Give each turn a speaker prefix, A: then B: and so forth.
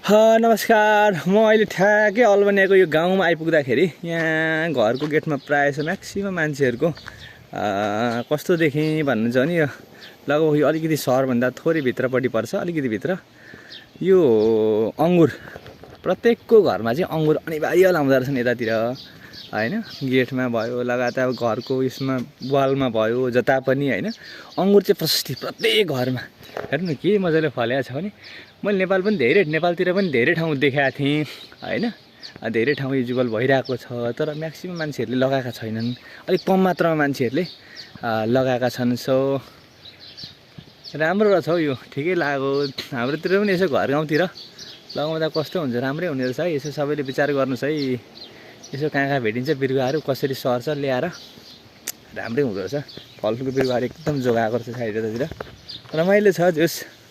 A: नमस्कार। म अहिले ठ्याक्कै अल्बनियाको यो गाउँमा आइपुग्दाखेरि यहाँ घरको गेटमा प्रायः जसो म्याक्सिमम मान्छेहरूको कस्तो देखेँ भन्नु छ भने यो लगभग यो अलिकति सहरभन्दा थोरै भित्रपट्टि पर्छ, अलिकति भित्र। यो अङ्गुर प्रत्येकको घरमा चाहिँ अङ्गुर अनिवार्य लाउँदो रहेछन् यतातिर हैन। गेटमा भयो, लगातार घरको यसमा वालमा भयो, जता पनि हैन अङ्गुर चाहिँ प्रशस्तै प्रत्येक घरमा। हेर्नु न के मजाले फलेको छ भने मैले नेपालतिर पनि धेरै ठाउँ देखाएको थिएँ हैन। धेरै ठाउँ युजुअल भइरहेको छ, तर म्याक्सिमम मान्छेहरूले लगाएका छैनन्, अलिक कम मात्रामा मान्छेहरूले लगाएका छन्। सो राम्रो रहेछ हौ, यो ठिकै लाग्यो। हाम्रोतिर पनि यसो घर गाउँतिर लगाउँदा कस्तो हुन्छ, राम्रै हुने रहेछ है। यसो सबैले विचार गर्नुहोस् है, यसो कहाँ भेटिन्छ बिरुवाहरू, कसरी सर्छ ल्याएर राम्रै हुँदो रहेछ। फलफुलको बिरुवाहरू एकदम जोगाएको रहेछ साइडतिर, रमाइलो छ जोस्।